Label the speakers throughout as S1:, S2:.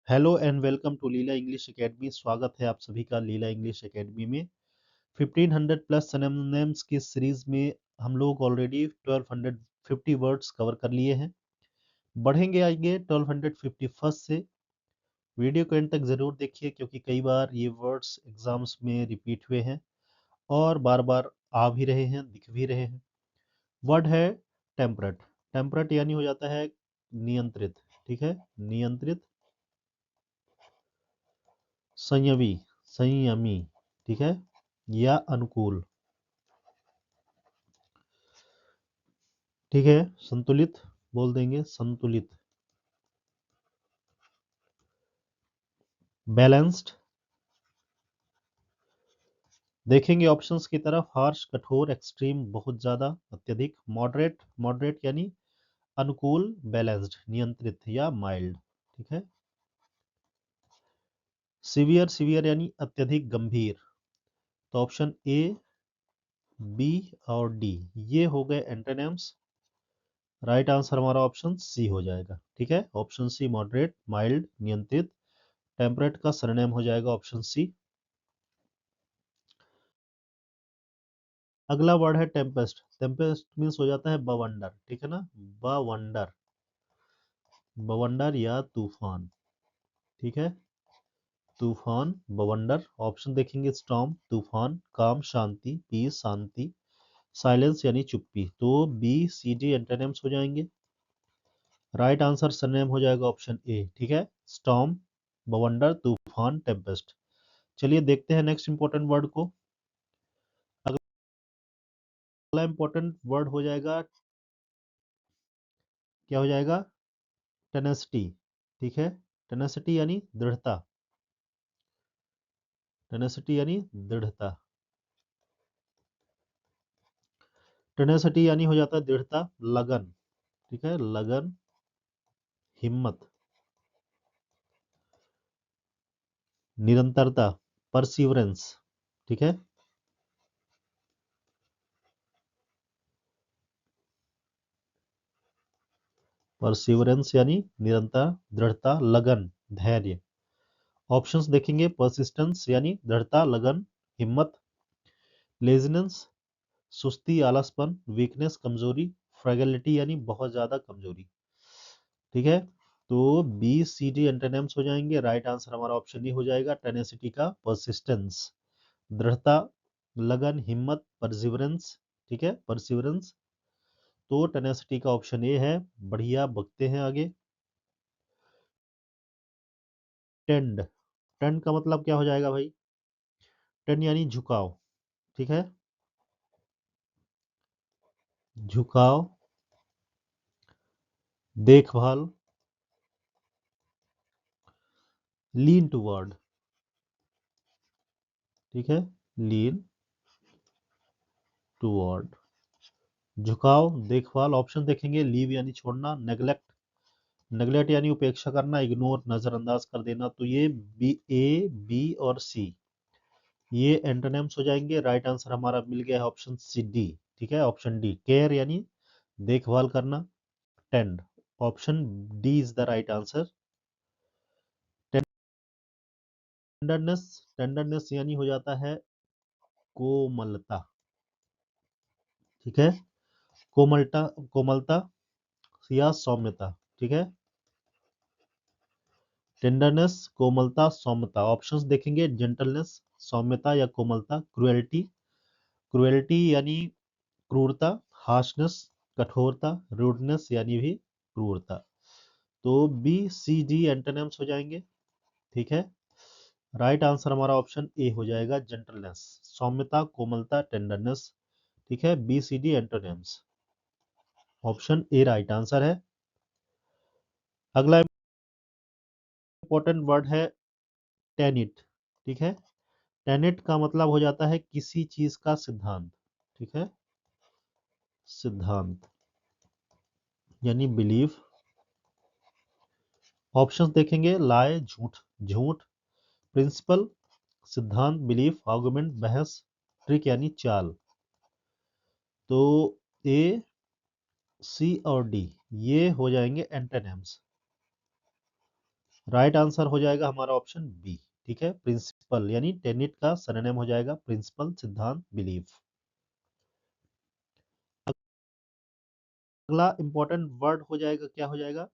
S1: Hello and welcome to Leela English academy. स्वागत है आप सभी का लीला इंग्लिश एकेडमी में। 1500 प्लस सिनोनिम्स की सीरीज में हम लोग ऑलरेडी 1250 वर्ड्स कवर कर लिए हैं। बढ़ेंगे आगे 1251 से। वीडियो को एंड तक जरूर देखिए क्योंकि कई बार ये वर्ड्स एग्जाम्स में रिपीट हुए हैं और बार बार आ भी रहे हैं, दिख भी रहे हैं। वर्ड है टेम्परेट। टेम्परेट यानी हो जाता है नियंत्रित। ठीक है, नियंत्रित, संयमी, संयमी, ठीक है, या अनुकूल। ठीक है, संतुलित बोल देंगे, संतुलित। बैलेंस्ड। देखेंगे ऑप्शंस की तरफ। हार्श, कठोर, एक्सट्रीम, बहुत ज्यादा, अत्यधिक। मॉडरेट, मॉडरेट यानी अनुकूल, बैलेंस्ड, नियंत्रित या माइल्ड। ठीक है। सीवियर, सीवियर यानी अत्यधिक गंभीर। तो ऑप्शन ए, बी और डी ये हो गए एंटोनिम्स। राइट आंसर हमारा ऑप्शन सी हो जाएगा। ठीक है, ऑप्शन सी मॉडरेट, माइल्ड, नियंत्रित। टेम्परेट का सरनेम हो जाएगा ऑप्शन सी। अगला वर्ड है टेम्पेस्ट। टेम्पेस्ट मीन्स हो जाता है बवंडर। ठीक है ना, बवंडर, बवंडर या तूफान। ठीक है, तूफान, बवंडर। ऑप्शन देखेंगे स्टॉर्म, तूफान, काम, शांति, पीस, शांति, साइलेंस यानी चुप्पी। तो बी सी डी एंटोनिम्स हो जाएंगे। राइट आंसर सरनेम हो जाएगा ऑप्शन ए। ठीक है, स्टॉर्म, बवंडर, तूफान, टेम्पेस्ट। चलिए देखते हैं नेक्स्ट इंपॉर्टेंट वर्ड को। अगला इंपॉर्टेंट वर्ड हो जाएगा, क्या हो जाएगा, टेनेसिटी। ठीक है, टेनेसिटी यानी दृढ़ता। टेनेसिटी यानी दृढ़ता। टेनेसिटी यानी हो जाता है दृढ़ता, लगन। ठीक है, लगन, हिम्मत, निरंतरता, परसिवरेंस। ठीक है, परसिवरेंस यानी निरंतर, दृढ़ता, लगन, धैर्य। ऑप्शंस देखेंगे। परसिस्टेंस यानी दृढ़ता, लगन, हिम्मत। लेजिनेंस, सुस्ती, आलसपन, वीकनेस, कमजोरी। फ्रेगलिटी यानी बहुत ज्यादा कमजोरी। ठीक है, तो बी सी डी एंटोनिम्स हो जाएंगे। राइट आंसर हमारा ऑप्शन ही हो जाएगा टेनेसिटी का, परसिस्टेंस, दृढ़ता, लगन, हिम्मत, परसिवरेंस। ठीक है, परसिवरेंस। तो टेनेसिटी का ऑप्शन ए है। बढ़िया, बकते हैं आगे। टेंड। टेंड का मतलब क्या हो जाएगा भाई? टेंड यानी झुकाव। ठीक है, झुकाव, देखभाल, लीन टूवर्ड। ठीक है, लीन टूवर्ड, झुकाव, देखभाल। ऑप्शन देखेंगे। लीव यानी छोड़ना, नेग्लेक्ट, नेग्लेक्ट यानी उपेक्षा करना, इग्नोर, नजरअंदाज कर देना। तो ये बी, ए, बी और सी ये एंटोनिम्स हो जाएंगे। राइट आंसर हमारा मिल गया है ऑप्शन सी, डी। ठीक है, ऑप्शन डी, केयर यानी देखभाल करना, tend. Option D is the right answer. Tenderness, tenderness यानी हो जाता है कोमलता। ठीक है, कोमलता, कोमलता या सौम्यता। ठीक है, टेंडरनेस, कोमलता, सौम्यता। ऑप्शंस देखेंगे। जेंटलनेस, सौम्यता या कोमलता। क्रुएल्टी, क्रुएल्टी यानी क्रूरता। हार्शनेस, कठोरता। रूडनेस यानी भी क्रूरता। तो बी सी डी एंटोनिम्स हो जाएंगे। ठीक है, राइट आंसर हमारा ऑप्शन ए हो जाएगा, जेंटलनेस, सौम्यता, कोमलता, टेंडरनेस। ठीक है, B C D antonyms, option A right answer है। अगला इंपॉर्टेंट वर्ड है टेनिट। ठीक है, टेनिट का मतलब हो जाता है किसी चीज का सिद्धांत। ठीक है, सिद्धांत यानी बिलीफ। ऑप्शंस देखेंगे। लाए, झूठ, झूठ, प्रिंसिपल, सिद्धांत, बिलीफ, आर्गुमेंट, बहस, ट्रिक यानी चाल। तो ए, सी और डी ये हो जाएंगे एंटोनिम्स। राइट आंसर हो जाएगा हमारा ऑप्शन बी। ठीक है, प्रिंसिपल यानी टेनिट का सरनेम हो जाएगा प्रिंसिपल, सिद्धांत, बिलीफ। अगला इंपॉर्टेंट वर्ड हो जाएगा, क्या हो जाएगा?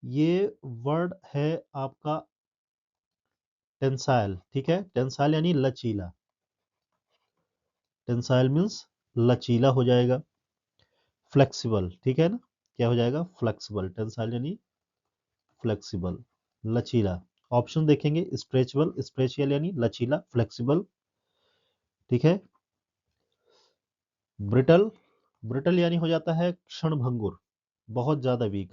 S1: ये वर्ड है आपका टेंसाइल। ठीक है, टेंसाइल यानी लचीला। टेंसाइल मीन्स लचीला हो जाएगा। फ्लेक्सिबल, ठीक है ना, क्या हो जाएगा? फ्लेक्सिबल। टेंसाइल यानी फ्लेक्सिबल, लचीला। ऑप्शन देखेंगे, स्ट्रेचबल, स्ट्रेचियल यानी लचीला, फ्लेक्सिबल। ठीक है, ब्रिटल, ब्रिटल यानी हो जाता है क्षणभंगुर, बहुत ज्यादा वीक।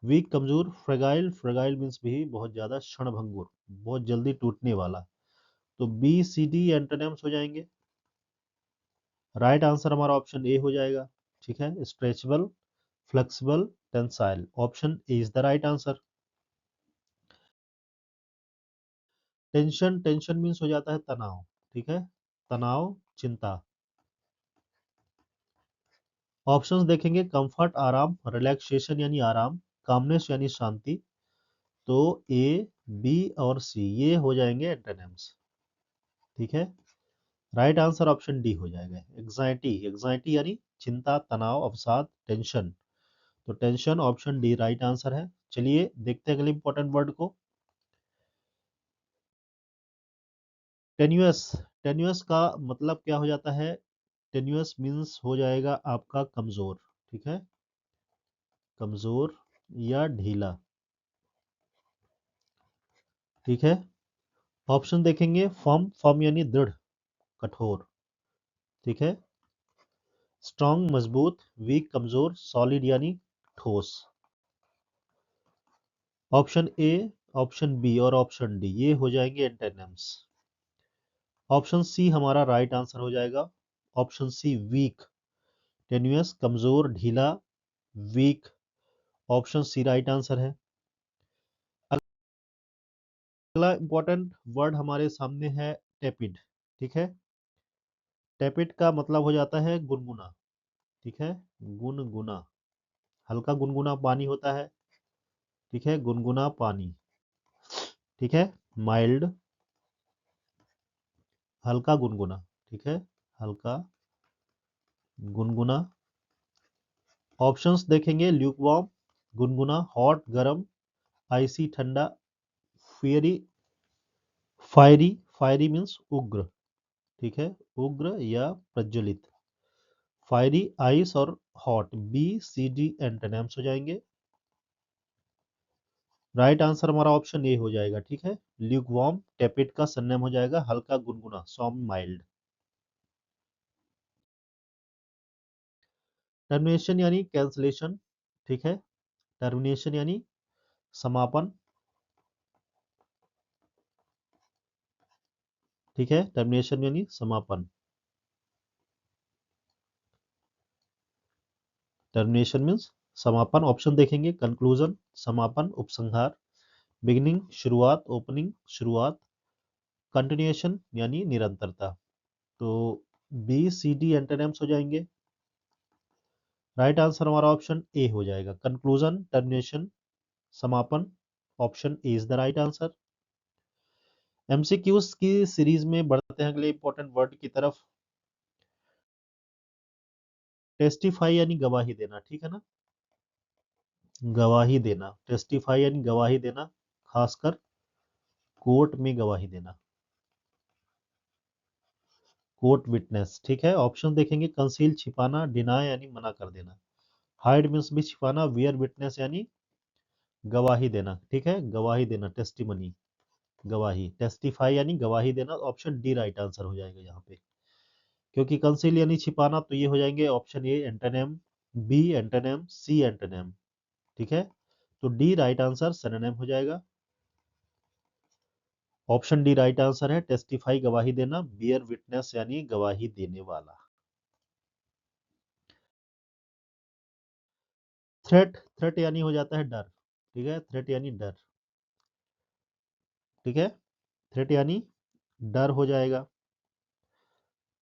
S1: वीक कमजोर, फ्रेगाइल, फ्रेगाइल मीन्स भी बहुत ज्यादा क्षणभंगुर, बहुत जल्दी टूटने वाला। तो बी सी डी एंटोनिम्स हो जाएंगे। राइट आंसर हमारा ऑप्शन ए हो जाएगा। ठीक है, stretchable, flexible, tensile, option A is the right answer. Tension, tension means हो जाता है तनाव। ठीक है, तनाव, चिंता। ऑप्शंस देखेंगे, कंफर्ट आराम, रिलैक्सेशन यानी आराम, कामनेस यानी शांति। तो ए, बी और सी ये हो जाएंगे एंटोनिम्स। ठीक है, राइट आंसर ऑप्शन डी हो जाएगा। एग्जाइटी, एग्जाइटी यानी चिंता, तनाव, अवसाद, टेंशन। तो tension, option D right answer है। चलिए देखते हैं अगले इंपॉर्टेंट वर्ड को। टेन्यूअस, टेन्यूअस का मतलब क्या हो जाता है? टेन्यूअस मीन्स हो जाएगा आपका कमजोर। ठीक है, कमजोर या ढीला। ठीक है, ऑप्शन देखेंगे, फर्म, फर्म यानी दृढ़, कठोर। ठीक है, स्ट्रॉन्ग मजबूत, वीक कमजोर, सॉलिड यानी ठोस। ऑप्शन ए, ऑप्शन बी और ऑप्शन डी ये हो जाएंगे एंटोनिम्स। ऑप्शन सी हमारा राइट आंसर हो जाएगा। ऑप्शन सी वीक, टेन्यूअस कमजोर ढीला, weak, option C right answer है। अगला इंपॉर्टेंट वर्ड हमारे सामने है टेपिड। ठीक है, टेपिड का मतलब हो जाता है गुनगुना। ठीक है, गुनगुना, हल्का गुनगुना पानी होता है। ठीक है, गुनगुना पानी। ठीक है, माइल्ड, हल्का गुनगुना। ठीक है, हल्का गुनगुना। ऑप्शंस देखेंगे, ल्यूकवार्म गुनगुना, हॉट गरम, आइसी ठंडा, फियरी फायरी, फायरी मीन्स उग्र। ठीक है, उग्र या प्रज्वलित। फायरी, आइस और hot, B C D antonyms हो जाएंगे। राइट आंसर हमारा ऑप्शन ए हो जाएगा। ठीक है, ल्यूकवार्म टेपिड का सरनेम हो जाएगा हल्का गुनगुना, सॉम माइल्ड। टर्मिनेशन यानी कैंसलेशन। ठीक है, टर्मिनेशन यानी समापन। ठीक है, टर्मिनेशन यानी समापन। टर्मिनेशन मीन्स समापन। ऑप्शन देखेंगे, कंक्लूजन समापन, उपसंहार, बिगिनिंग शुरुआत, ओपनिंग शुरुआत, कंटिन्यूएशन यानी निरंतरता। तो बी सी डी एंटोनिम्स हो जाएंगे। राइट आंसर हमारा ऑप्शन ए हो जाएगा, कंक्लूजन, टर्मिनेशन, समापन, option A is the right answer. MCQs की सीरीज में बढ़ते हैं अगले इंपॉर्टेंट वर्ड की तरफ। टेस्टिफाई यानी गवाही देना। ठीक है ना, गवाही देना, टेस्टिफाई यानी गवाही देना, खासकर कोर्ट में गवाही देना, कोर्ट विटनेस। ठीक है, ऑप्शन देखेंगे, कंसील छिपाना, डिनाय यानी मना कर देना, हाइड मीन्स भी छिपाना, वियर विटनेस यानी गवाही देना। ठीक है, गवाही देना, टेस्टिमनी, गवाही, टेस्टिफाई यानी गवाही देना, ऑप्शन डी राइट आंसर हो जाएगा यहाँ पे। क्योंकि कंसील यानी छिपाना, तो ये हो जाएंगे option A antonym, B antonym, C antonym. ठीक है, तो डी राइट आंसर सिनोनिम हो जाएगा। ऑप्शन डी राइट आंसर है, टेस्टिफाई गवाही देना, बियर विटनेस यानी गवाही देने वाला। थ्रेट, थ्रेट यानी हो जाता है डर। ठीक है, थ्रेट यानी डर। ठीक है, थ्रेट यानी डर हो जाएगा।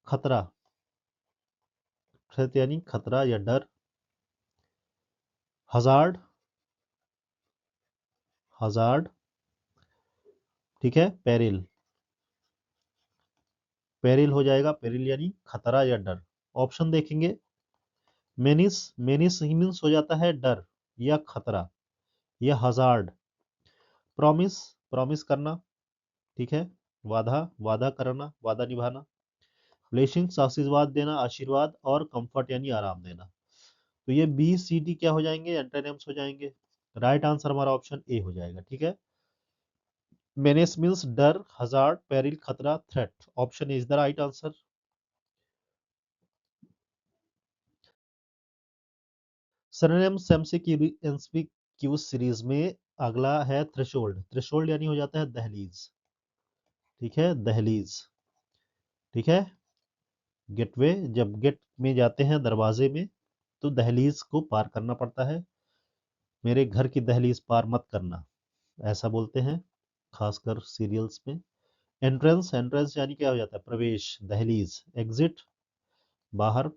S1: खतरा, थ्रेट यानी खतरा या डर। हजार्ड, हजार्ड, ठीक है, पेरिल, पेरिल हो जाएगा, पेरिल यानी खतरा या डर। ऑप्शन देखेंगे, मेनिस, मेनिस ही मीन्स हो जाता है डर या खतरा या हजार्ड। प्रॉमिस, प्रॉमिस करना, ठीक है, वादा, वादा करना, वादा निभाना। ब्लेसिंग्स, आशीर्वाद देना, आशीर्वाद। और कंफर्ट यानी आराम देना। तो ये बी सी डी क्या हो जाएंगे, एंटोनिम्स हो जाएंगे। राइट आंसर हमारा ऑप्शन ए हो जाएगा, ठीक है। मेनेस मीन्स डर, हजार्ड, पेरिल, खतरा, threat. Option is the right answer. Synonyms MCQ series में अगला है थ्रेशोल्ड। थ्रेशोल्ड यानी हो जाता है दहलीज, ठीक है, दहलीज, ठीक है। गेटवे, जब गेट में जाते हैं दरवाजे में तो दहलीज को पार करना पड़ता है। मेरे घर की दहलीज पार मत करना, ऐसा बोलते हैं खासकर सीरियल्स में। एंट्रेंस, एंट्रेंस यानी क्या हो जाता है, प्रवेश, दहलीज। एग्जिट, बाहर,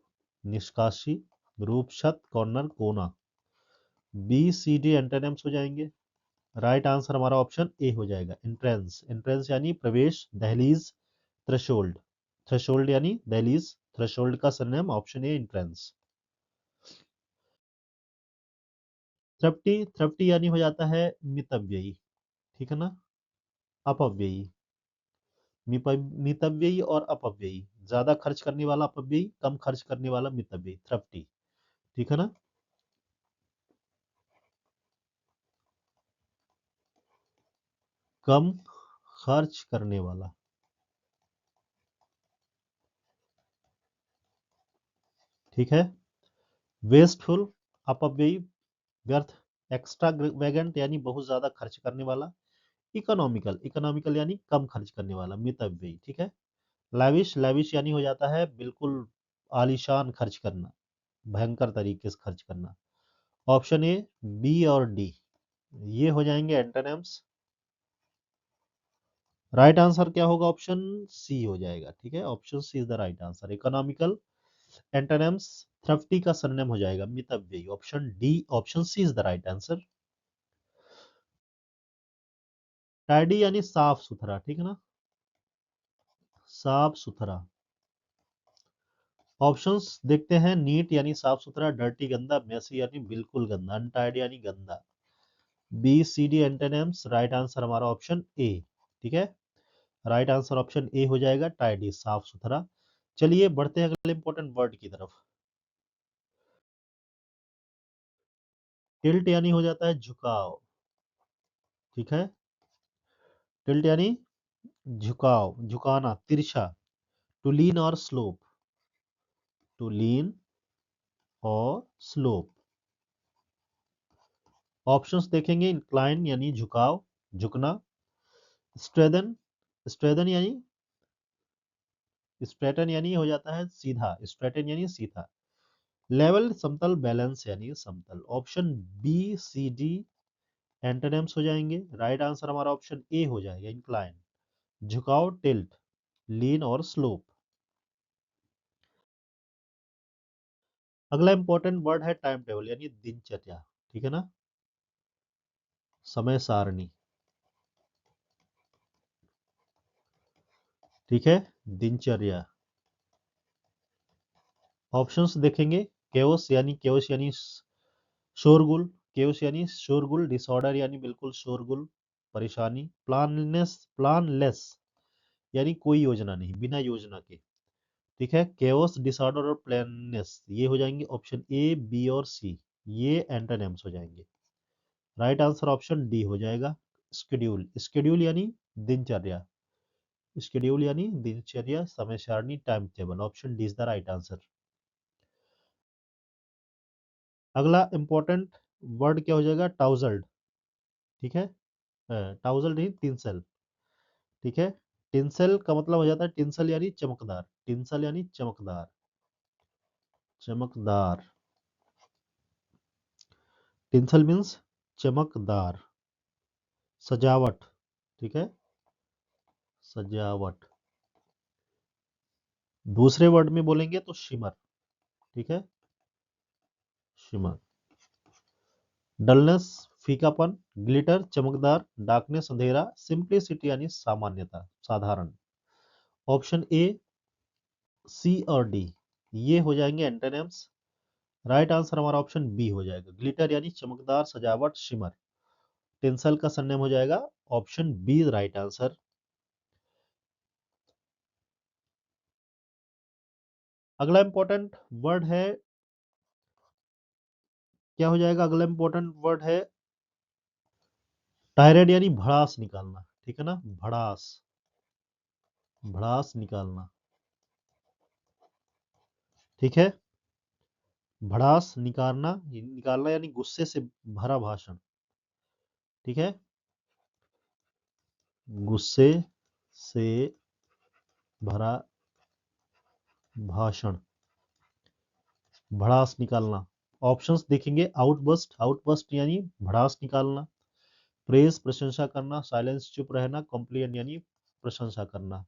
S1: निष्कासी, रूप, छत, कॉर्नर, कोना। बी सी डी एंटोनिम्स हो जाएंगे। राइट आंसर हमारा ऑप्शन ए हो जाएगा, एंट्रेंस। एंट्रेंस यानी प्रवेश, दहलीज, थ्रेशोल्ड। थ्रेशोल्ड यानी दहलीज, थ्रेशोल्ड का सरनेम ऑप्शन ए, एंट्रेंस। थ्रप्टी, थ्रप्टी यानी हो जाता है मितव्ययी, ठीक है ना, अपव्ययी। मितव्ययी और अपव्ययी, ज्यादा खर्च करने वाला अपव्ययी, कम खर्च करने वाला मितव्ययी, थ्रप्टी, ठीक है ना। कम खर्च करने वाला, ठीक है। वेस्टफुल, अपव्ययी, व्यर्थ। एक्स्ट्रा वेगेंट यानी बहुत ज्यादा खर्च करने वाला। इकोनॉमिकल, इकोनॉमिकल यानी कम खर्च करने वाला, मितव्ययी, ठीक है। लैविश, लैविश यानी हो जाता है बिल्कुल आलीशान खर्च करना, भयंकर तरीके से खर्च करना। ऑप्शन ए, बी और डी ये हो जाएंगे एंटोनिम्स। राइट आंसर क्या होगा, ऑप्शन सी हो जाएगा, ठीक है। Option C is the right answer. Economical antonyms, thrifty का सरनेम हो जाएगा मितव्ययी। Option D, option C is the right answer. Tidy यानी साफ सुथरा, ठीक है ना, साफ सुथरा। ऑप्शंस देखते हैं, नीट यानी साफ सुथरा, डर्टी गंदा, मेसी यानी बिल्कुल गंदा, अनटाइडी यानी गंदा। B C D antonyms. Right answer हमारा ऑप्शन ए, ठीक है। राइट आंसर ऑप्शन ए हो जाएगा, टाइडी, साफ सुथरा। चलिए बढ़ते हैं अगले इंपॉर्टेंट वर्ड की तरफ। टिल्ट यानी हो जाता है झुकाव, ठीक है। टिल्ट यानी झुकाव, झुकाना, तिरछा। टू लीन और स्लोप, टू लीन और स्लोप। ऑप्शंस देखेंगे, इंक्लाइन यानी झुकाव, झुकना। स्ट्रेदन, स्ट्रेदन यानी, स्ट्रेटन यानी हो जाता है सीधा, स्ट्रेटन यानी सीधा। लेवल, समतल, बैलेंस यानी समतल। Option B C D antonyms हो जाएंगे। राइट आंसर हमारा ऑप्शन ए हो जाएगा, इंक्लाइन, झुकाव, टिल्ट, लीन और स्लोप। अगला इंपॉर्टेंट वर्ड है टाइम टेबल यानी दिनचर्या, ठीक है ना, समय सारणी, ठीक है, दिनचर्या। ऑप्शंस देखेंगे, केओस यानी शोरगुल, केओस यानी शोरगुल, डिसऑर्डर यानी बिल्कुल शोरगुल, परेशानी। प्लानलेस, प्लानलेस यानी कोई योजना नहीं, बिना योजना के, ठीक है। केओस, डिसऑर्डर और प्लाननेस ये हो जाएंगे ऑप्शन ए, बी और सी, ये एंटोनिम्स हो जाएंगे। राइट आंसर ऑप्शन डी हो जाएगा, स्केड्यूल। स्केड्यूल यानी दिनचर्या, शेड्यूल यानी दिनचर्या, समय सारणी, time table. Option D is the right answer. अगला इंपॉर्टेंट वर्ड क्या हो जाएगा, टाउजल्ड, ठीक है। टाउजल्ड नहीं, टिंसल, ठीक है। टिंसल का मतलब हो जाता है, टिंसल यानी चमकदार, टिंसल यानी चमकदार, चमकदार। टिंसल मीन्स चमकदार। सजावट, ठीक है, सजावट। दूसरे वर्ड में बोलेंगे तो शिमर, ठीक है, शिमर। डलनेस, फीकापन, ग्लिटर चमकदार, डार्कनेस अंधेरा, सिंप्लिसिटी यानी सामान्यता साधारण। ऑप्शन ए, सी और डी ये हो जाएंगे एंटोनिम्स। राइट आंसर हमारा ऑप्शन बी हो जाएगा, ग्लिटर यानी चमकदार सजावट शिमर। टेंसल का सरनेम हो जाएगा ऑप्शन बी राइट आंसर। अगला इंपॉर्टेंट वर्ड है, क्या हो जाएगा अगला इंपॉर्टेंट वर्ड है टायराइड यानी भड़ास निकालना, ठीक है ना, भड़ास, भड़ास निकालना, ठीक है। भड़ास निकालना, निकालना यानी गुस्से से भरा भाषण, ठीक है, गुस्से से भरा भाषण, भड़ास निकालना। ऑप्शंस देखेंगे, आउटबस्ट, आउटबस्ट यानी भड़ास निकालना, प्रेज प्रशंसा करना, साइलेंस चुप रहना, कॉम्प्लेन यानी प्रशंसा करना।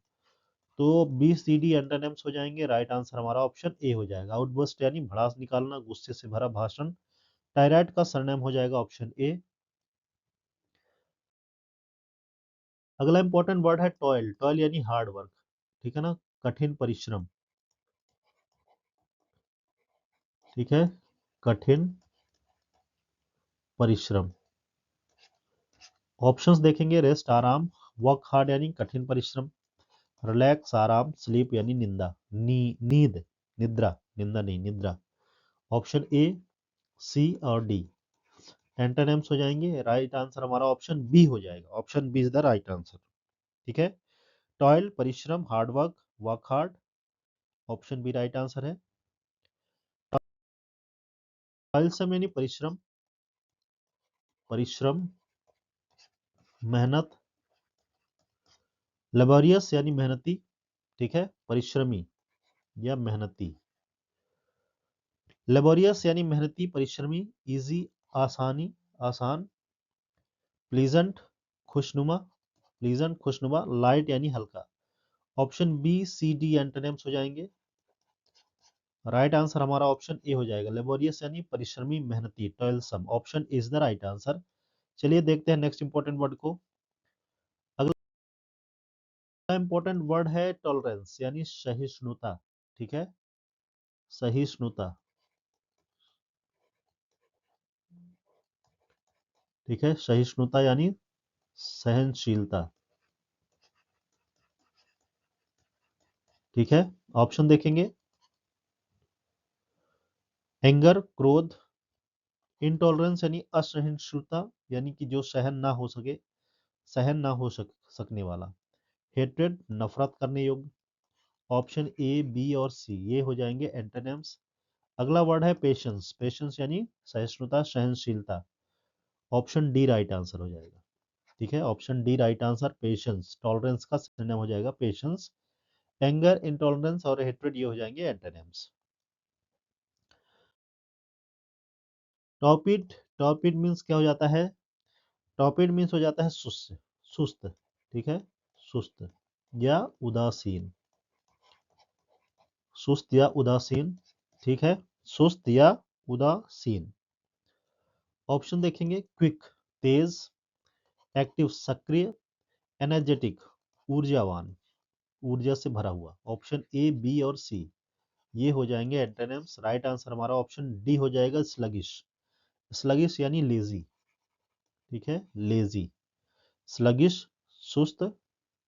S1: तो बी सी डी एंटोनिम्स हो जाएंगे। राइट आंसर हमारा ऑप्शन ए हो जाएगा, आउटबर्स्ट यानी भड़ास निकालना, गुस्से से भरा भाषण। टायराइड का सरनेम हो जाएगा ऑप्शन ए। अगला इंपॉर्टेंट वर्ड है टॉयल, टॉयल यानी हार्ड वर्क, ठीक है ना, कठिन परिश्रम, ठीक है, कठिन परिश्रम। ऑप्शंस देखेंगे, रेस्ट आराम, वर्क हार्ड यानी कठिन परिश्रम, रिलैक्स आराम, स्लीप यानी निंदा, नींद, निद्रा, निंदा नहीं निद्रा। ऑप्शन ए, सी और डी एंटोनिम्स हो जाएंगे। राइट आंसर हमारा ऑप्शन बी हो जाएगा, option B is the right answer, ठीक है। टॉयल परिश्रम, hard work, work hard, option B right answer है। टॉयलसम यानी परिश्रम, परिश्रम, मेहनत, लेबोरियस यानी मेहनती, ठीक है, परिश्रमी या मेहनती। लेबोरियस यानी मेहनती परिश्रमी, इजी आसानी आसान, प्लीजेंट खुशनुमा, प्लीजेंट खुशनुमा, लाइट यानी हल्का। Option B C D antonyms हो जाएंगे। राइट आंसर हमारा ऑप्शन ए हो जाएगा, लेबोरियस यानी परिश्रमी मेहनती, toilsome, option is the right answer. चलिए देखते हैं नेक्स्ट इंपॉर्टेंट वर्ड को। अगला इंपॉर्टेंट वर्ड है टॉलरेंस यानी सहिष्णुता, ठीक है, सहिष्णुता, ठीक है, सहिष्णुता यानी सहनशीलता, ठीक है। ऑप्शन देखेंगे, एंगर क्रोध, इंटॉलरेंस यानी असहिष्णुता यानी कि जो सहन ना हो सके, सहन ना हो सकने वाला, हेट्रेड नफरत करने योग्य। ऑप्शन ए बी और सी ये हो जाएंगे एंटोनिम्स। अगला वर्ड है पेशेंस, पेशेंस यानी सहिष्णुता सहनशीलता, ऑप्शन डी राइट आंसर हो जाएगा, ठीक है, option D right answer, patience. Tolerance का सिनोनिम हो जाएगा पेशेंस। एंगर, इंटॉलरेंस और हेट्रेड ये हो जाएंगे एंटोनिम्स। टॉपिड, टॉपिड मीन्स क्या हो जाता है, टॉपिड मीन्स हो जाता है सुस्त, सुस्त, ठीक है, सुस्त या उदासीन, सुस्त या उदासीन, ठीक है, सुस्त या उदासीन। ऑप्शन देखेंगे, क्विक तेज, एक्टिव सक्रिय, एनर्जेटिक ऊर्जावान, ऊर्जा से भरा हुआ। ऑप्शन ए बी और सी ये हो जाएंगे एंटोनिम्स। राइट आंसर हमारा ऑप्शन डी हो जाएगा, स्लगिश, स्लगिश यानी लेजी, ठीक है, लेजी, स्लगिश, सुस्त।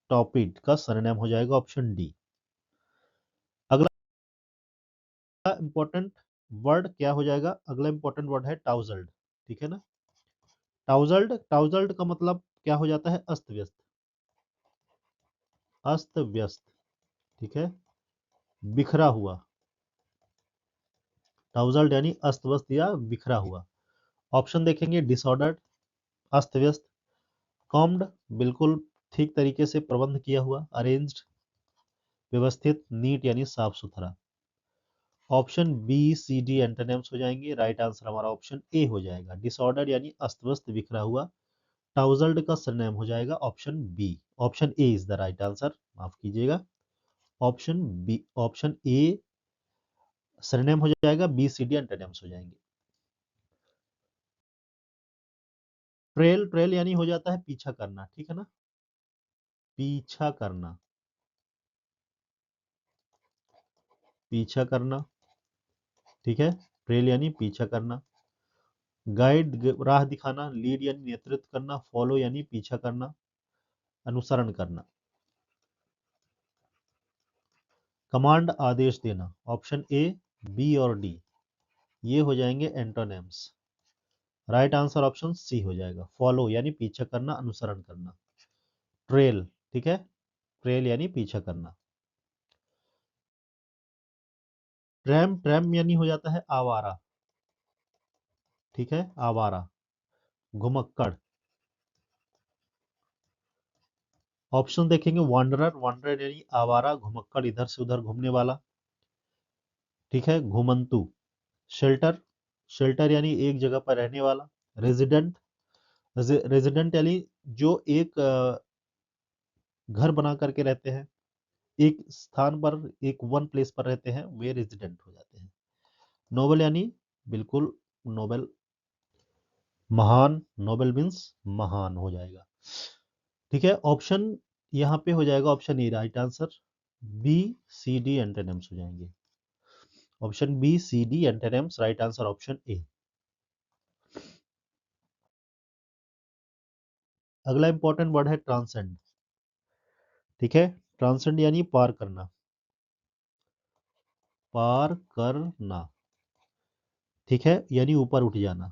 S1: टॉपिड का सरनेम हो जाएगा ऑप्शन डी। अगला इंपॉर्टेंट वर्ड क्या हो जाएगा, अगला इंपॉर्टेंट वर्ड है टाउजल्ड, ठीक है ना। टाउजल्ड, टाउजल्ड का मतलब क्या हो जाता है, अस्त व्यस्त, अस्त व्यस्त, ठीक है, बिखरा हुआ। टाउजल्ड यानी अस्त व्यस्त या बिखरा हुआ। ऑप्शन देखेंगे, डिसऑर्डर्ड अस्त व्यस्त, कॉम्ड बिल्कुल ठीक तरीके से प्रबंध किया हुआ, अरेंज्ड व्यवस्थित, नीट यानी साफ सुथरा। Option B C D antonyms हो जाएंगे। राइट आंसर हमारा ऑप्शन ए हो जाएगा, डिसऑर्डर यानी अस्त व्यस्त बिखरा हुआ। टाउजल्ड का सरनेम हो जाएगा option B, option A is the right answer, माफ कीजिएगा, option B, option A surname हो जाएगा, बी सी डी एंटोनिम्स हो जाएंगे। ट्रेल ट्रेल यानी हो जाता है पीछा करना, ठीक है ना, पीछा करना, पीछा करना, ठीक है, ट्रेल यानी पीछा करना। गाइड राह दिखाना, लीड यानी नेतृत्व करना, फॉलो यानी पीछा करना, अनुसरण करना। कमांड आदेश देना, ऑप्शन ए, बी और डी ये हो जाएंगे antonyms. Right answer option C हो जाएगा, फॉलो यानी पीछा करना, अनुसरण करना। ट्रेल, ठीक है, ट्रेल यानी पीछा करना। ट्रैम ट्रैम यानी हो जाता है आवारा, ठीक है, आवारा। घुमक्कड़, ऑप्शन देखेंगे, वांडरर, वांडरर यानी आवारा, घुमक्कड़ इधर से उधर घूमने वाला, ठीक है। घुमंतु, शेल्टर, शेल्टर यानी एक जगह पर रहने वाला। रेजिडेंट, रेजिडेंट यानी जो एक घर बना करके रहते हैं, एक स्थान पर, एक वन प्लेस पर रहते हैं, वे रेजिडेंट हो जाते हैं। नोबल यानी बिल्कुल नोबल, महान, नोबल मीन्स महान हो जाएगा, ठीक है। ऑप्शन यहाँ पे हो जाएगा option A right answer, B C D antonyms हो जाएंगे। Option B C D antonyms, right answer option A. अगला इंपॉर्टेंट वर्ड है ट्रांसेंड, ठीक है। ट्रांसेंड यानी पार करना, पार करना, ठीक है, यानी ऊपर उठ जाना,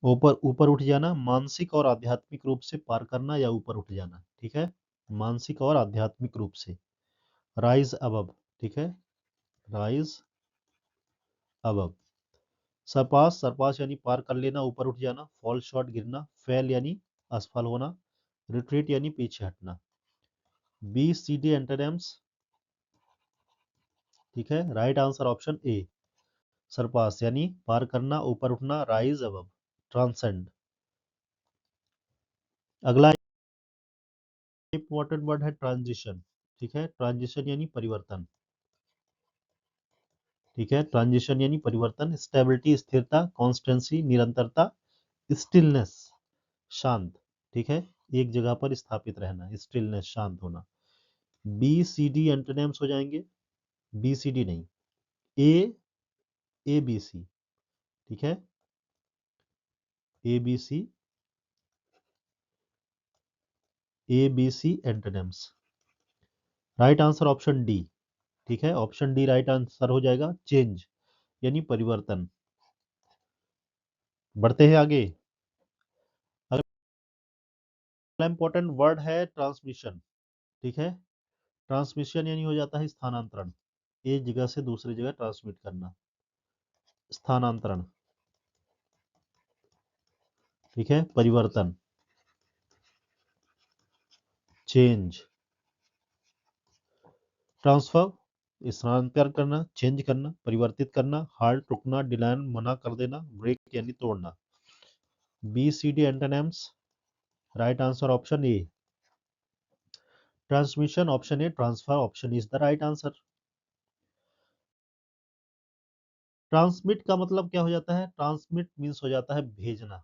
S1: ऊपर ऊपर उठ जाना, मानसिक और आध्यात्मिक रूप से पार करना या ऊपर उठ जाना, ठीक है, मानसिक और आध्यात्मिक रूप से। राइज अबव, ठीक है, राइज अबव। सरपास, सरपास यानी पार कर लेना, ऊपर उठ जाना। फॉल शॉट, गिरना। फेल यानी असफल होना। रिट्रीट यानी पीछे हटना। बी सी डी एंटोनिम्स, ठीक है, right answer option A, surpass यानी पार करना, ऊपर उठना। Rise above, transcend. अगला इंपॉर्टेंट वर्ड है ट्रांजिशन, ठीक है, ट्रांजिशन यानी परिवर्तन, ठीक है, ट्रांजिशन यानी परिवर्तन। स्टेबिलिटी, स्थिरता। कॉन्स्टेंसी, निरंतरता। स्टिलनेस, शांत, ठीक है, एक जगह पर स्थापित रहना। स्टिलनेस, शांत होना। बी सी डी एंटोनिम्स हो जाएंगे, बी सी डी नहीं, ए, ए बी सी, ठीक है, A B C, A B C antonyms. Right answer option D, ठीक है, ऑप्शन डी राइट आंसर हो जाएगा। चेंज यानी परिवर्तन। बढ़ते हैं आगे। अगला इंपॉर्टेंट वर्ड है ट्रांसमिशन, ठीक है, ट्रांसमिशन यानी हो जाता है स्थानांतरण, एक जगह से दूसरी जगह ट्रांसमिट करना। स्थानांतरण, ठीक है, परिवर्तन। चेंज, ट्रांसफर स्थानांतरण करना, चेंज करना, परिवर्तित करना। हाल्ट, रुकना। डिलायन, मना कर देना। ब्रेक यानी तोड़ना। B C D antonyms, right answer option A, transmission option A, transfer option is the right answer. Transmit का मतलब क्या हो जाता है? ट्रांसमिट मीन्स हो जाता है भेजना,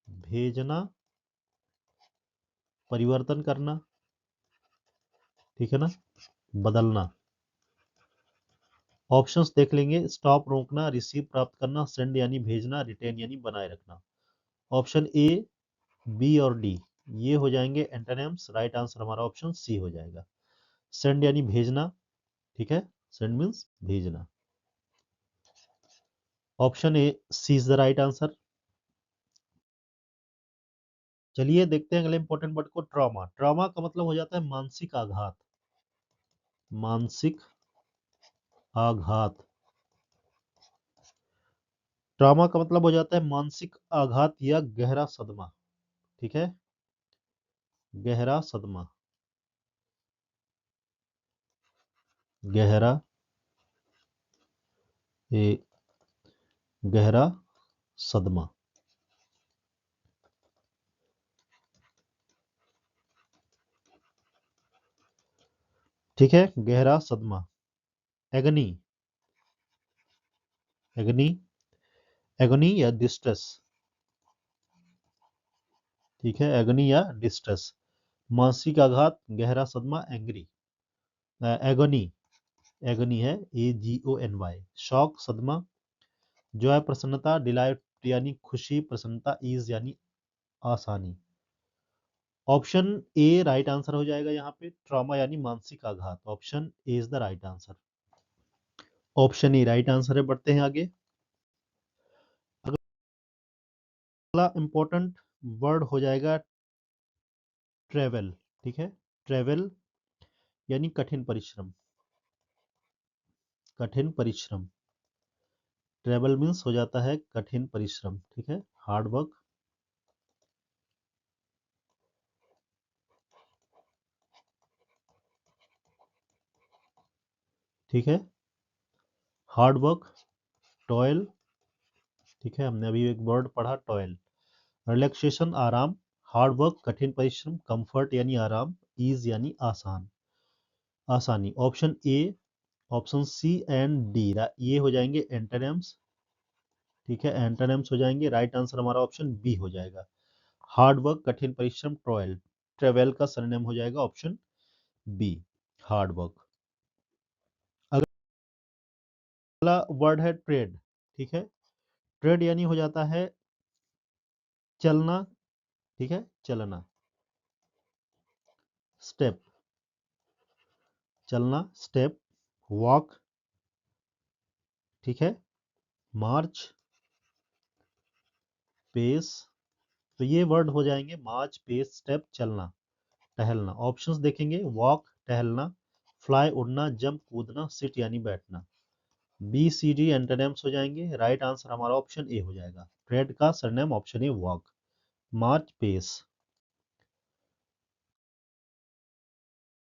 S1: भेजना, परिवर्तन करना, ठीक है ना, बदलना। ऑप्शंस देख लेंगे, स्टॉप रोकना, रिसीव प्राप्त करना, सेंड यानी भेजना, रिटेन यानी बनाए रखना। ऑप्शन ए, बी और डी ये हो जाएंगे एंटोनिम्स, राइट आंसर हमारा ऑप्शन सी हो जाएगा। सेंड यानी भेजना, ठीक है, सेंड मीन्स भेजना। Option A C is the right answer. चलिए देखते हैं अगले इंपॉर्टेंट वर्ड को, ट्रॉमा। ट्रॉमा का मतलब हो जाता है मानसिक आघात, मानसिक आघात। ट्रॉमा का मतलब हो जाता है मानसिक आघात या गहरा सदमा, ठीक है, गहरा सदमा, गहरा, ए, गहरा सदमा, ठीक है, गहरा सदमा। एगनी, एगनी, एगोनी या डिस्ट्रेस, ठीक है, एगोनी या डिस्ट्रेस। मानसिक आघात, गहरा सदमा, एंग्री, एगोनी, एगोनी है, AGONY। शॉक, सदमा। जॉय, प्रसन्नता, डिलाइट यानी खुशी, प्रसन्नता, ईज यानी आसानी। ऑप्शन ए राइट आंसर हो जाएगा यहाँ पे, ट्रॉमा यानी मानसिक आघात। Option A is the right answer. Option A right answer है। बढ़ते हैं आगे। अगला इंपॉर्टेंट वर्ड हो जाएगा ट्रेवल, ठीक है। ट्रेवल यानी कठिन परिश्रम, कठिन परिश्रम। ट्रेवल मीन्स हो जाता है कठिन परिश्रम, ठीक है, हार्ड वर्क। ठीक है, हार्ड वर्क, टॉयल, ठीक है, हमने अभी एक वर्ड पढ़ा टॉयल। रिलैक्सेशन, आराम। हार्ड वर्क, कठिन परिश्रम। कंफर्ट यानी आराम। ईज यानी आसान, आसानी। Option A, option C and D ये हो जाएंगे एंटोनिम्स, ठीक है, एंटोनिम्स हो जाएंगे। राइट आंसर हमारा ऑप्शन बी हो जाएगा। हार्ड वर्क, कठिन परिश्रम, टॉयल। ट्रेवल का सरनेम हो जाएगा ऑप्शन बी, हार्ड वर्क। अगला वर्ड है ट्रेड, ठीक है। ट्रेड यानी हो जाता है चलना, ठीक है, चलना। स्टेप, चलना, स्टेप। वॉक, ठीक है, मार्च, पेस। तो ये वर्ड हो जाएंगे मार्च, पेस, स्टेप, चलना, टहलना। ऑप्शंस देखेंगे, वॉक टहलना, फ्लाई उड़ना, जंप कूदना, सिट यानी बैठना। बी सी डी एंटोनिम्स हो जाएंगे। राइट आंसर हमारा ऑप्शन ए हो जाएगा। ट्रेड का synonym option A, walk, march, pace.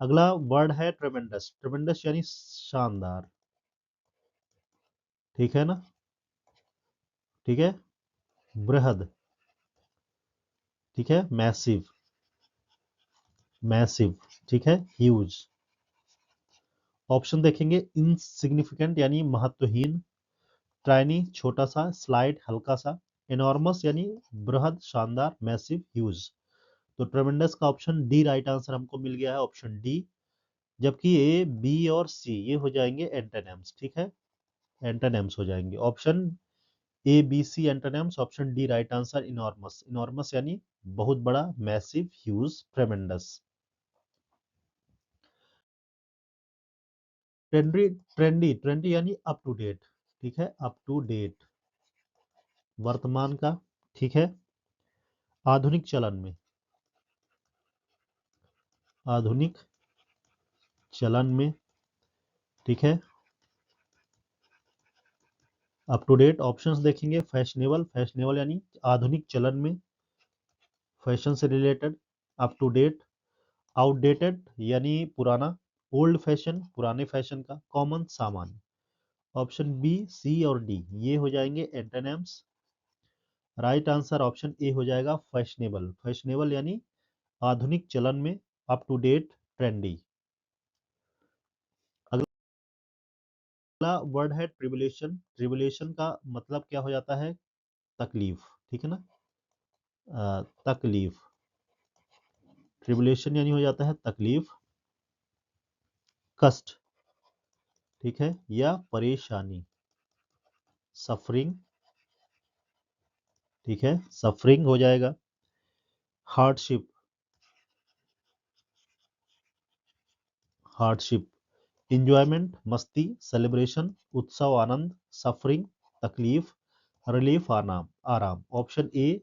S1: अगला वर्ड है ट्रेमेंडस, ट्रेमेंडस यानी शानदार, ठीक है ना, ठीक है, बृहद, ठीक है, मैसिव, मैसिव, ठीक है, ह्यूज। ऑप्शन देखेंगे, इनसिग्निफिकेंट यानी महत्वहीन, टाइनी छोटा सा, स्लाइड हल्का सा, एनॉर्मस यानी बृहद शानदार, मैसिव ह्यूज। तो ट्रेमेंडस का ऑप्शन डी राइट आंसर हमको मिल गया है, ऑप्शन डी। जबकि ए, बी और सी ये हो जाएंगे एंटोनिम्स, ठीक है, एंटोनिम्स हो जाएंगे। Option A, B, C antonyms, option D right answer enormous, enormous यानी बहुत बड़ा, massive, huge, tremendous. Trendy, trendy, trendy यानी अप टू डेट, ठीक है, अप टू डेट, वर्तमान का, ठीक है, आधुनिक चलन में, आधुनिक चलन में, ठीक है, अप टू डेट। ऑप्शंस देखेंगे, फैशनेबल, फैशनेबल यानी आधुनिक चलन में, फैशन से related, up to date, outdated यानी पुराना, ओल्ड फैशन पुराने फैशन का, कॉमन सामान्य। ऑप्शन बी, सी और डी ये हो जाएंगे antonyms. Right answer option A हो जाएगा, फैशनेबल, फैशनेबल यानी आधुनिक चलन में, अप टू डेट, ट्रेंडी। अगला वर्ड है ट्रिबुलेशन, ट्रिबुलेशन का मतलब क्या हो जाता है, तकलीफ, ठीक है ना, तकलीफ। ट्रिबुलेशन यानी हो जाता है तकलीफ, कष्ट, ठीक है, या परेशानी, सफरिंग, ठीक है, सफरिंग हो जाएगा। Hardship, hardship. इंजॉयमेंट, मस्ती, सेलिब्रेशन, उत्सव, आनंद, सफरिंग, तकलीफ, रिलीफ, आराम, आराम। ऑप्शन ए,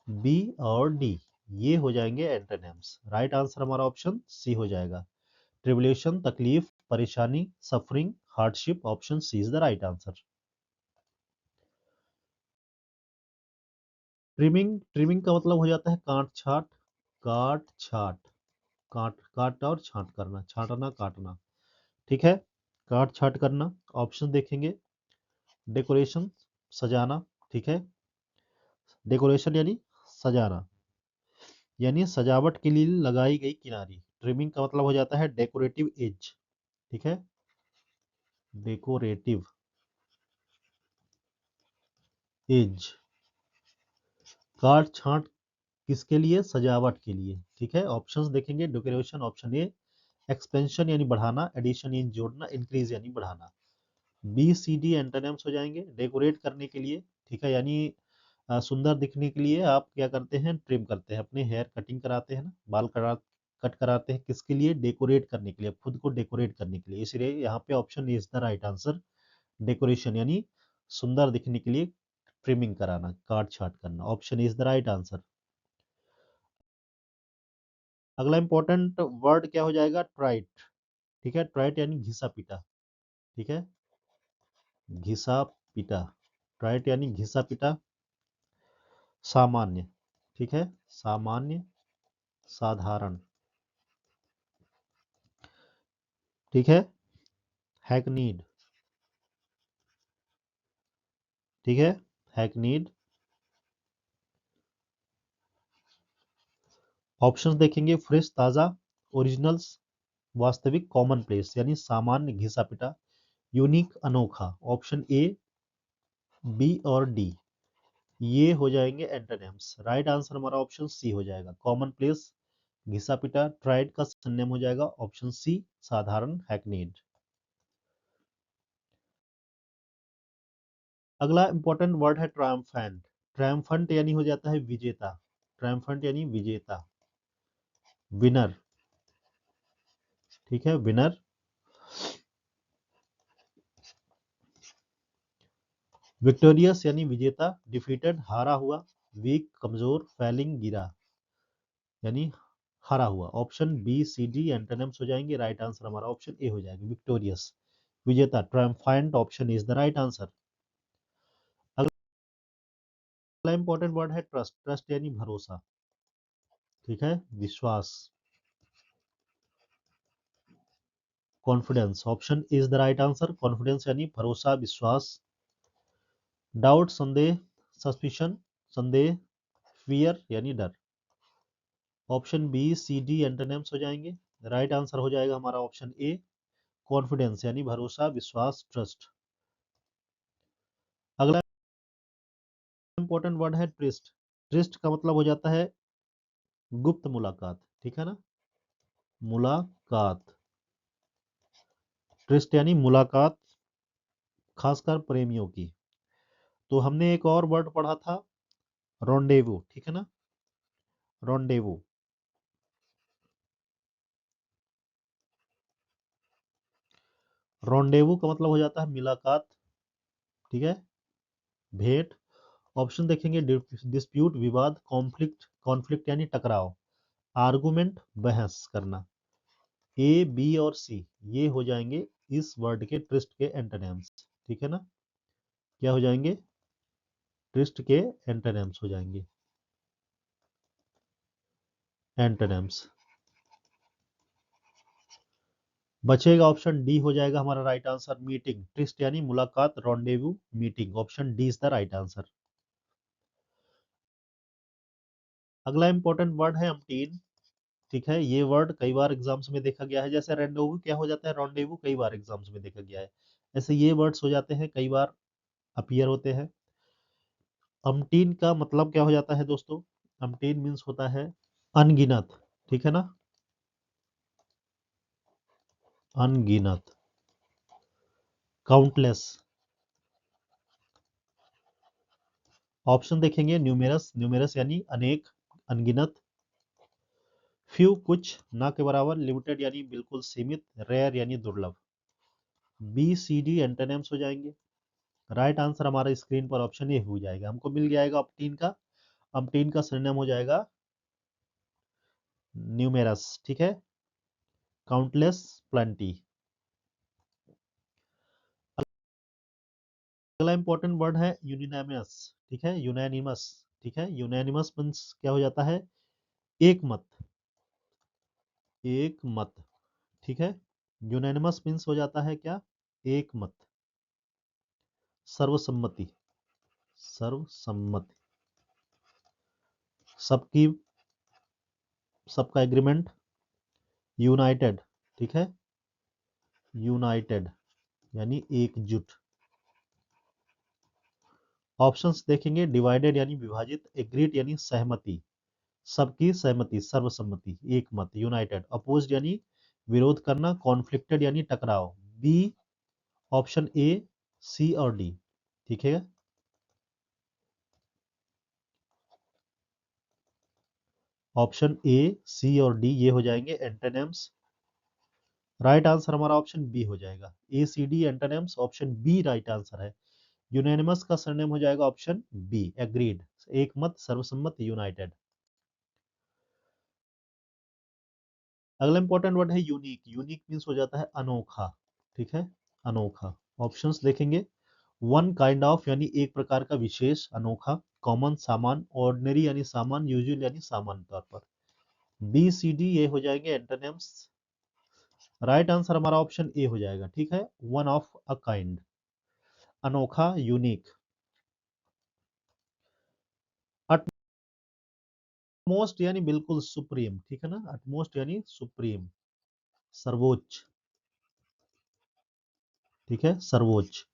S1: बी और डी ये हो जाएंगे एंटोनिम्स। राइट आंसर हमारा ऑप्शन सी हो जाएगा। ट्रिबुलेशन तकलीफ, परेशानी, suffering, hardship. Option C is the right answer. Trimming, trimming का मतलब हो जाता है काट छाट, काट छाट, काट काट और छांट करना, छांटना काटना, ठीक है, काट छाट करना। ऑप्शन देखेंगे, डेकोरेशन सजाना, ठीक है, डेकोरेशन यानी सजाना, यानी सजावट के लिए लगाई गई किनारी। ट्रिमिंग का मतलब हो जाता है डेकोरेटिव एज, ठीक है, डेकोरेटिव, एज, काट छांट किसके लिए? सजावट के लिए। ठीक है, ऑप्शंस देखेंगे। डेकोरेशन ऑप्शन ए, एक्सपेंशन यानी बढ़ाना, एडिशन यानी जोड़ना, इंक्रीज यानी बढ़ाना। बी सी डी एंटोनिम्स हो जाएंगे। डेकोरेट करने के लिए, ठीक है, यानी सुंदर दिखने के लिए आप क्या करते हैं? ट्रिम करते हैं, अपने हेयर कटिंग कराते हैं ना, बाल कट कराते हैं, किसके लिए? डेकोरेट करने के लिए, खुद को डेकोरेट करने के लिए। इसलिए यहाँ पे option is the right answer. Decoration यानी सुंदर दिखने के लिए ट्रिमिंग कराना, काट छाट करना। Option is the right answer. अगला इंपॉर्टेंट वर्ड क्या हो जाएगा? ट्राइट। ठीक है, ट्राइट यानी घिसा पीटा। ठीक है, घिसा पिटा। ट्राइट यानी घिसा पिटा। सामान्य, ठीक है, सामान्य, साधारण। ठीक है, हैकनीड। ठीक है, हैकनीड। ऑप्शंस देखेंगे। फ्रेश ताजा, ओरिजिनल्स, वास्तविक, कॉमन प्लेस यानी सामान्य, घिसा पिटा, यूनिक, अनोखा। ऑप्शन ए, बी और डी ये हो जाएंगे एंटोनिम्स। राइट आंसर हमारा ऑप्शन सी हो जाएगा। कॉमन प्लेस, घिसा पिटा, ट्राइड का सिनोनिम हो जाएगा ऑप्शन सी, साधारण, हैकनीड। अगला इंपॉर्टेंट वर्ड है ट्रायम्फेंट। ट्रायम्फेंट यानी हो जाता है विजेता। ट्रायम्फेंट यानी विजेता, विनर। ठीक है, विनर। विक्टोरियस यानी विजेता, डिफीटेड, हारा हुआ, वीक, कमजोर, फेलिंग, गिरा यानी हारा हुआ। Option B C D antonyms हो जाएंगे। राइट आंसर हमारा ऑप्शन ए हो जाएगा, विक्टोरियस, विजेता, triumphant. Option is the right answer. अगला इंपॉर्टेंट वर्ड है ट्रस्ट। ट्रस्ट यानी भरोसा। ठीक है, विश्वास, confidence. Option is the right answer. Confidence यानी भरोसा, विश्वास। डाउट, संदेह, सस्पिशन, संदेह, फियर यानी डर। Option B C D antonyms हो जाएंगे। राइट आंसर हो जाएगा हमारा ऑप्शन ए, कॉन्फिडेंस यानी भरोसा, विश्वास, ट्रस्ट। अगला इंपॉर्टेंट वर्ड है ट्रिस्ट। ट्रिस्ट का मतलब हो जाता है गुप्त मुलाकात। ठीक है ना, मुलाकात। ट्रिस्ट यानी मुलाकात, खासकर प्रेमियों की। तो हमने एक और वर्ड पढ़ा था, रोंडेवू। ठीक है ना, रोंडेवू। रोंडेवू का मतलब हो जाता है मुलाकात। ठीक है, भेंट। ऑप्शन देखेंगे। डिस्प्यूट, विवाद, कॉन्फ्लिक्ट, कॉन्फ्लिक्ट यानी टकराव, आर्गुमेंट, बहस करना। ए, बी और सी ये हो जाएंगे इस वर्ड के, ट्विस्ट के एंटोनिम्स। ठीक है ना, क्या हो जाएंगे? ट्विस्ट के एंटोनिम्स हो जाएंगे, एंटोनिम्स। बचेगा ऑप्शन डी हो जाएगा हमारा राइट आंसर, मीटिंग। ट्विस्ट यानी मुलाकात, rendezvous, meeting. Option D is the right answer. अगला इंपॉर्टेंट वर्ड है अम्टीन। ठीक है, ये वर्ड कई बार एग्जाम्स में देखा गया है। जैसे रेंडोवू क्या हो जाता है? रॉन्डेवू कई बार एग्जाम्स में देखा गया है। ऐसे ये वर्ड्स हो जाते हैं, कई बार अपीयर होते हैं। अमटीन का मतलब क्या हो जाता है दोस्तों? अमटीन मीन्स होता है अनगिनत। ठीक है ना, अनगिनत, काउंटलेस। ऑप्शन देखेंगे। न्यूमेरस, न्यूमेरस यानी अनेक, अनगिनत। फ्यू कुछ, ना के बराबर। लिमिटेड यानी बिल्कुल सीमित। रेयर यानी दुर्लभ। बी सी डी एंटोनिम्स हो जाएंगे। राइट आंसर हमारा स्क्रीन पर ऑप्शन ए हो जाएगा, हमको मिल जाएगा अमटीन का। अमटीन का सिनोनिम हो जाएगा न्यूमेरस। ठीक है, काउंटलेस, प्लेंटी। अगला इंपॉर्टेंट वर्ड है यूनिनामियस। ठीक है, यूनानिमस। ठीक है, यूनानिमस मीन्स क्या हो जाता है? एक मत, एक मत। ठीक है, यूनानिमस मीन्स हो जाता है क्या? एक मत, सर्वसम्मति, सर्वसम्मति, सबकी, सबका एग्रीमेंट। यूनाइटेड। ठीक है, यूनाइटेड यानी एकजुट। ऑप्शंस देखेंगे, डिवाइडेड यानी विभाजित, एग्रीड यानी सहमति, सबकी सहमति, सर्वसम्मति, एक मत, यूनाइटेड, अपोज्ड यानी विरोध करना, कॉन्फ्लिक्टेड यानी टकराव। बी ऑप्शन ए, सी और डी। ठीक है, ऑप्शन ए, सी और डी ये हो जाएंगे एंटोनिम्स। राइट आंसर हमारा ऑप्शन बी हो जाएगा, A C D antonyms, option B right answer है। यूनानिमस का सरनेम हो जाएगा ऑप्शन बी, एग्रीड, एक मत, सर्वसम्मत, यूनाइटेड। अगला इंपॉर्टेंट वर्ड है यूनिक। यूनिक मीन्स हो जाता है अनोखा। ठीक है, अनोखा। ऑप्शंस देखेंगे, वन काइंड ऑफ यानी एक प्रकार का विशेष, अनोखा, कॉमन सामान, ऑर्डिनरी यानी सामान, यूजुअल यानी सामान्य तौर पर। बी सी डी ये हो जाएंगे एंटोनिम्स। राइट आंसर हमारा ऑप्शन ए हो जाएगा। ठीक है, वन ऑफ अ काइंड, अनोखा, यूनिक। अटमोस्ट यानी बिल्कुल सुप्रीम। ठीक है ना, अटमोस्ट यानी सुप्रीम, सर्वोच्च। ठीक है, सर्वोच्च।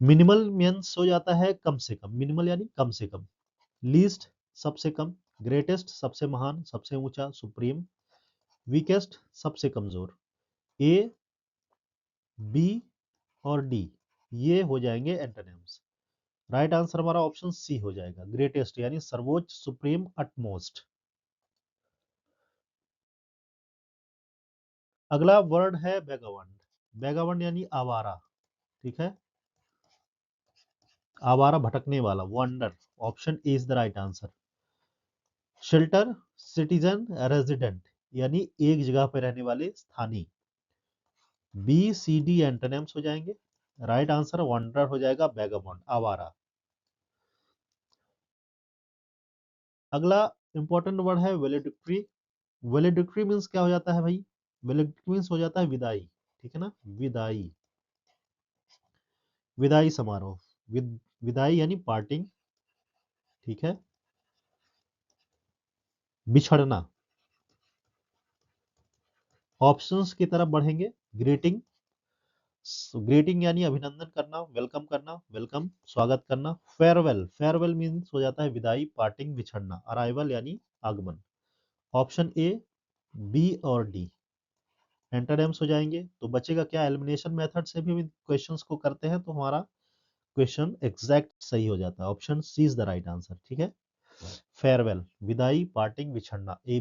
S1: मिनिमल मीन्स हो जाता है कम से कम, मिनिमल यानी कम से कम। लीस्ट सबसे कम, ग्रेटेस्ट सबसे महान, सबसे ऊंचा, सुप्रीम। वीकेस्ट सबसे कमजोर। ए, बी और डी ये हो जाएंगे एंटोनिम्स। राइट आंसर हमारा ऑप्शन सी हो जाएगा, ग्रेटेस्ट यानी सर्वोच्च, सुप्रीम, अटमोस्ट। अगला वर्ड है बेगावंड। बेगावंड यानी आवारा। ठीक है, आवारा, भटकने वाला, wonder. Option A is the right answer. Shelter, citizen, resident यानी एक जगह पर रहने वाले, स्थानीय। बी सी डी एंटोनिम्स हो जाएंगे। राइट आंसर वंडर हो जाएगा, बेगाबॉन्ड, आवारा। अगला इंपॉर्टेंट वर्ड है वेलेडिक्ट्री। वेलेडिक्ट्री मीन्स क्या हो जाता है भाई? वेलेडिक्ट्री मीन्स हो जाता है विदाई। ठीक है ना, विदाई, विदाई समारोह, विदाई यानी पार्टिंग। ठीक है, बिछड़ना। ऑप्शंस की तरफ बढ़ेंगे, ग्रीटिंग, ग्रीटिंग यानी अभिनंदन करना, वेलकम करना, वेलकम स्वागत करना। फेयरवेल, फेयरवेल मीन्स हो जाता है विदाई, पार्टिंग, बिछड़ना। अराइवल यानी आगमन। ऑप्शन ए, बी और डी एंटोनिम्स हो जाएंगे। तो बचेगा क्या? एलिमिनेशन मेथड से भी क्वेश्चंस को करते हैं तो हमारा क्वेश्चन एग्जैक्ट सही हो जाता है। Option C is the right answer. ठीक है, फेयरवेल, विदाई, पार्टिंग, बिछड़ना। ए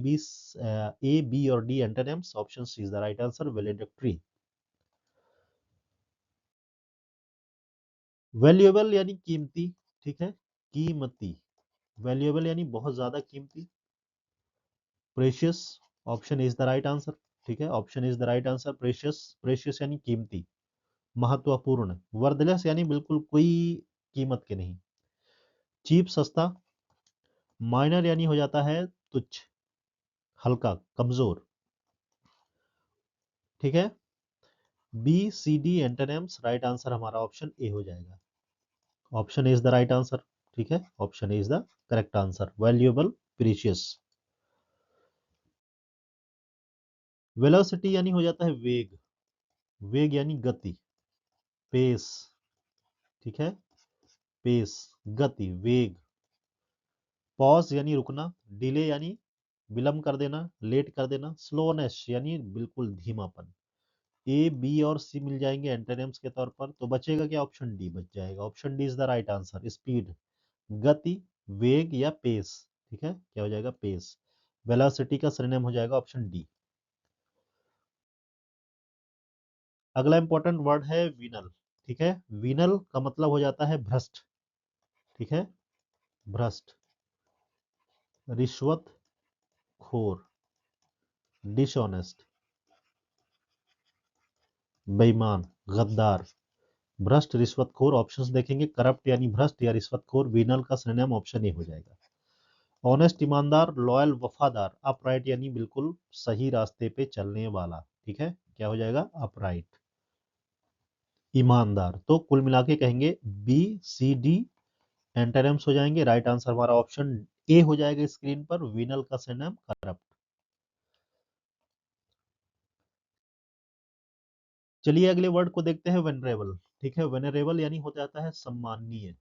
S1: बी और D antonyms, option C is the right answer, valedictory. Valuable यानी कीमती। ठीक है, कीमती, वैल्यूएबल यानी बहुत ज्यादा कीमती। Precious, option is the right answer. ठीक है, option is the right answer, precious, precious यानी कीमती, महत्वपूर्ण। वर्दलेस यानी बिल्कुल कोई कीमत के नहीं। चीप, सस्ता। माइनर यानी हो जाता है तुच्छ, हल्का, कमजोर। ठीक है, B C D antonyms. Right answer हमारा ऑप्शन ए हो जाएगा, option A is the right answer. ठीक है, option A is the correct answer, valuable, precious. Velocity यानी हो जाता है वेग, वेग यानी गति, पेस। ठीक है, पेस, गति, वेग। पॉज यानी रुकना, डिले यानी विलंब कर देना, लेट कर देना। स्लोनेस यानी बिल्कुल धीमापन। ए बी और सी मिल जाएंगे एंटोनिम्स के तौर पर, तो बचेगा क्या? ऑप्शन डी बच जाएगा, option D is the right answer, speed, गति, वेग या पेस। ठीक है, क्या हो जाएगा? पेस। वेलोसिटी का सरनेम हो जाएगा ऑप्शन डी। अगला इंपॉर्टेंट वर्ड है विनल। ठीक है, विनल का मतलब हो जाता है भ्रष्ट। ठीक है, भ्रष्ट, रिश्वत खोर, डिसऑनेस्ट, बेईमान, गद्दार। भ्रष्ट, रिश्वतखोर। ऑप्शंस देखेंगे, करप्ट यानी भ्रष्ट या रिश्वतखोर। विनल का श्रेणिम ऑप्शन ए हो जाएगा। ऑनेस्ट, ईमानदार, लॉयल, वफादार। अपराइट यानी बिल्कुल सही रास्ते पे चलने वाला। ठीक है, क्या हो जाएगा? अपराइट, ईमानदार। तो कुल मिला के कहेंगे बी सी डी एंटोनिम्स हो जाएंगे। राइट आंसर हमारा ऑप्शन ए हो जाएगा स्क्रीन पर, विनल का श्रेणिम करप्ट। चलिए अगले वर्ड को देखते हैं, वेनरेबल। ठीक है। वेनरेबल यानी हो जाता है सम्माननीय,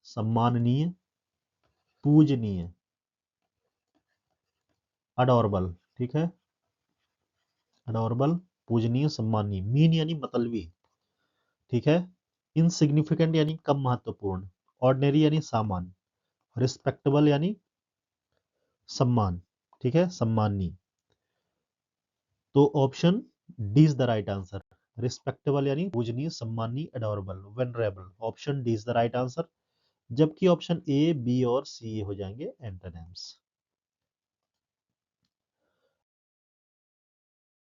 S1: सम्माननीय, पूजनीय, अडोरेबल, ठीक है, अडोरेबल, पूजनीय, सम्माननीय। मीन यानी मतलबी, ठीक है। इनसिग्निफिकेंट यानी कम महत्वपूर्ण, ऑर्डिनरी यानी सामान्य, रिस्पेक्टेबल यानी सम्मान, ठीक है, सम्माननीय। तो option D is the right answer. Respectable यानी पूजनीय, सम्माननीय, adorable, venerable, option D is the right answer. जबकि ऑप्शन ए, बी और सी हो जाएंगे एंटोनिम्स।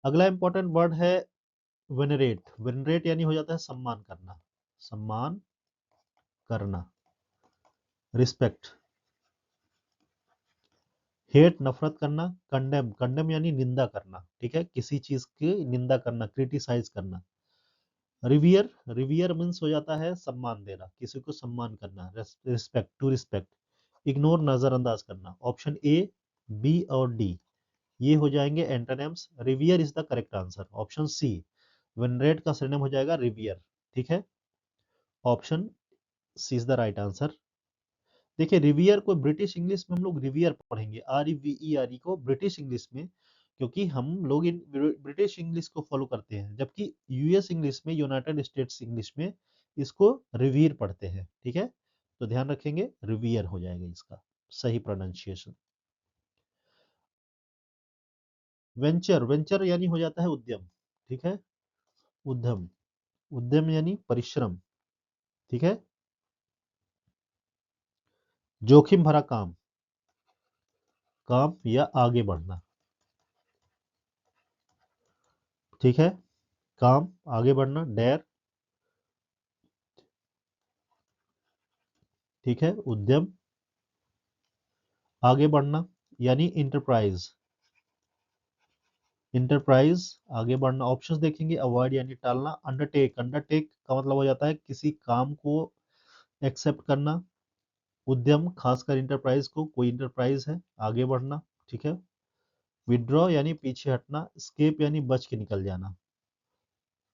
S1: अगला इंपॉर्टेंट वर्ड है वेनरेट। वेनरेट यानी हो जाता है सम्मान करना, सम्मान करना, रिस्पेक्ट। हेट नफरत करना, कंडेम, कंडेम यानी निंदा करना, ठीक है, किसी चीज की निंदा करना, क्रिटिसाइज करना। रिवियर, रिवियर मीन्स हो जाता है सम्मान देना, किसी को सम्मान करना, रिस्पेक्ट, टू रिस्पेक्ट। इग्नोर नजरअंदाज करना। ऑप्शन ए, बी और डी ये हो जाएंगे antonyms. Revere is the correct answer, option C. Venerate का सिनोनिम हो जाएगा रिवियर, ठीक है, option C is the right answer. देखिए रिवियर को ब्रिटिश इंग्लिश में हम लोग रिवियर पढ़ेंगे, REVERE को ब्रिटिश इंग्लिश में, क्योंकि हम लोग इन ब्रिटिश इंग्लिश को फॉलो करते हैं, जबकि US इंग्लिश में, यूनाइटेड स्टेट्स इंग्लिश में इसको रिवीर पढ़ते हैं, ठीक है। तो ध्यान रखेंगे रिवियर हो जाएगा इसका सही प्रोनाउंसिएशन। वेंचर, वेंचर यानी हो जाता है उद्यम, ठीक है, उद्यम, उद्यम यानी परिश्रम, ठीक है, जोखिम भरा काम, काम या आगे बढ़ना, ठीक है, काम आगे बढ़ना, डेयर, ठीक है, उद्यम, आगे बढ़ना यानी इंटरप्राइज, इंटरप्राइज आगे बढ़ना। ऑप्शंस देखेंगे, अवॉइड यानी टालना, अंडरटेक, अंडरटेक का मतलब हो जाता है किसी काम को एक्सेप्ट करना, उद्यम खासकर इंटरप्राइज को, कोई इंटरप्राइज है, आगे बढ़ना, ठीक है, विड्रॉ यानी पीछे हटना, स्केप यानी बच के निकल जाना।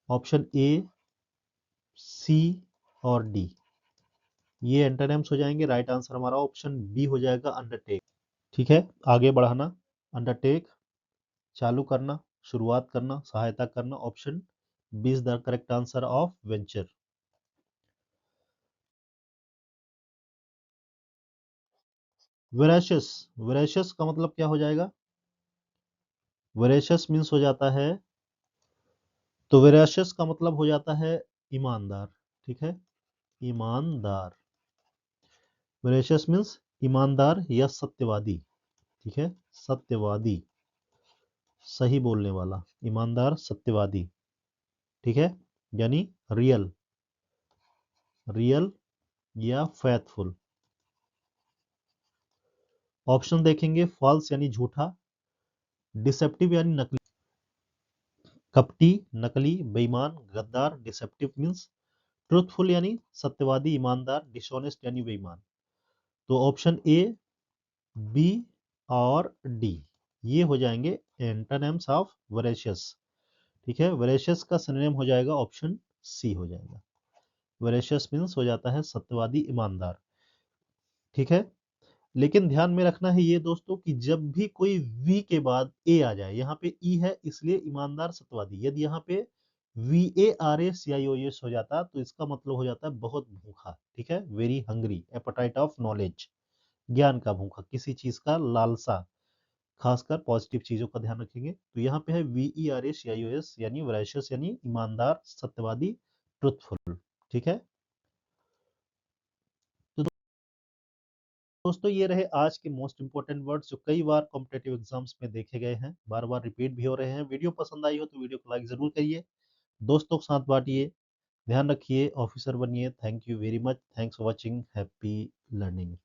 S1: ऑप्शन ए, सी और डी ये एंटोनिम्स हो जाएंगे। राइट आंसर हमारा ऑप्शन बी हो जाएगा, अंडरटेक, ठीक है, आगे बढ़ाना, अंडरटेक, चालू करना, शुरुआत करना, सहायता करना। Option B is the correct answer of venture. Veracious, veracious का मतलब क्या हो जाएगा? वेराशियस मीन्स हो जाता है, तो वेराशियस का मतलब हो जाता है ईमानदार, ठीक है, ईमानदार। वेराशियस मीन्स ईमानदार या सत्यवादी, ठीक है, सत्यवादी, सही बोलने वाला, ईमानदार, सत्यवादी, ठीक है, यानी रियल, रियल या फेथफुल। ऑप्शन देखेंगे, फॉल्स यानी झूठा, डिसेप्टिव यानी नकली, कपटी, नकली, बेईमान, गद्दार। डिसेप्टिव मीन्स ट्रूथफुल यानी सत्यवादी, ईमानदार, डिसऑनेस्ट यानी बेईमान। तो ऑप्शन ए, बी और डी ये हो जाएंगे एंटोनिम्स ऑफ वेराशियस, ठीक है। वेराशियस का सिनोनिम हो जाएगा ऑप्शन सी हो जाएगा। वेराशियस मीन्स हो जाता है सत्यवादी, ईमानदार, ठीक है। लेकिन ध्यान में रखना है ये दोस्तों कि जब भी कोई वी के बाद ए आ जाए, यहाँ पे ई है इसलिए ईमानदार, सत्यवादी, यदि यहाँ पे VARACIOUS हो जाता तो इसका मतलब हो जाता है बहुत भूखा, ठीक है, very hungry, appetite of knowledge, ज्ञान का भूखा, किसी चीज का लालसा, खासकर पॉजिटिव चीजों का ध्यान रखेंगे। तो यहाँ पे है VERACIOS यानी वराशियस यानी ईमानदार, सत्यवादी, ट्रुथफुल, ठीक है। तो दोस्तों ये रहे आज के मोस्ट इंपोर्टेंट वर्ड्स जो कई बार कॉम्पिटेटिव एग्जाम्स में देखे गए हैं, बार बार रिपीट भी हो रहे हैं। वीडियो पसंद आई हो तो वीडियो को लाइक जरूर करिए, दोस्तों के साथ बांटिए, ध्यान रखिए, ऑफिसर बनिए। Thank you very much, thanks for watching, happy learning.